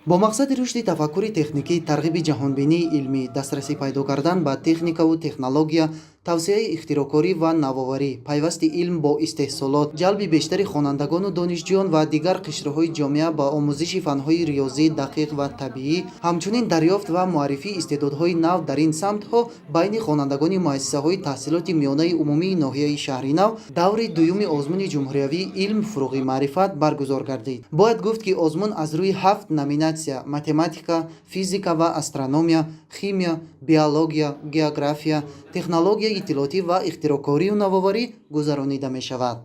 бо мақсади рушди тафаккури техникӣ, тарғиби ҷаҳонбинии илмӣ, дастрасӣ пайдо кардан ба техникаву технология, тавсеаи ихтироъкорӣ ва навоварӣ, пайвасти илм бо истеҳсолот, ҷалби бештари хонандагону донишҷӯён ва дигар қишраҳои ҷомеа ба омӯзиши фанҳои риёзӣ дақиқ ва табиӣ, ҳамчунин дарёфт ва муаррифии истеъдодҳои нав дар ин самтҳо байни хонандагони муассисаҳои таҳсилоти миёнаи умумии ноҳияи Шаҳри Нав даври дуюми озмуни ҷумҳуриявии илм, фуруғи маърифат баргузор гардид. Бояд гуфт ки озмун аз рӯи 7 номинатсия – математика, физика ва астрономия, химия, биология, география, технология иттилоотӣ ва ихтироъкорию навоварӣ гузаронида мешавад.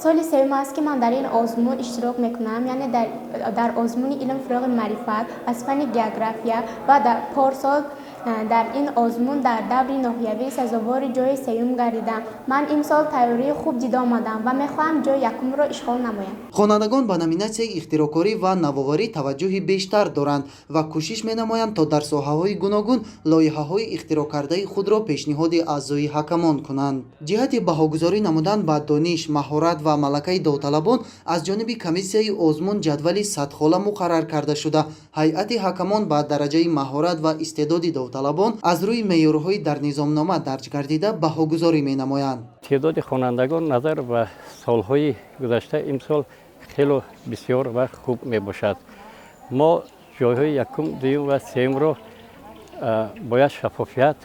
سال سوم است که من در این آزمون اشتراک میکنم، یعنی در آزمون علم فروغ معرفت از فن گئوگرافیا و در پارسال در این آزمون در دور نهیوی سزاوار جای سوم گردیدم. من امسال تیاری خوب دیده آمدم و میخواهم جای یکم را اشغال نمایم. خوانندگان با номинатсияи ихтироъкорӣ ва навоварӣ таваҷҷӯҳи бештар доранд ва кӯшиш менамоянд то дар соҳаҳои гуногун лоиҳаҳои ихтироъкардаи худро пешниҳоди аъзои ҳакамон кунанд. ҷиҳати баҳогузорӣ намудан ба дониш, маҳорат ва малакаи довталабон аз ҷониби комиссияи озмун ҷадвали садхола муқаррар карда шуда, ҳайати ҳакамон ба дараҷаи маҳорат ва истеъдоди довталабон аз рӯи меъёрҳои дар низомнома дарҷ гардида баҳогузорӣ менамоянд. تعداد خوانندگان نظر به سالهای گذشته امسال خیلی بسیار و خوب می باشد. ما جایهای یکم، دوم و سوم را باید شفافیت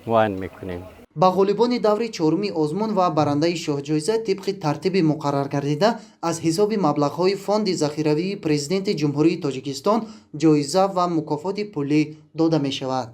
معاین میکنیم. ба ғолибони даври чоруми озмун ва барандаи шоҳҷоиза тибқи тартиби муқаррар гардида аз ҳисоби маблағҳои фонди захиравии президенти ҷумҳурии Тоҷикистон ҷоиза ва мукофоти пулӣ дода мешавад.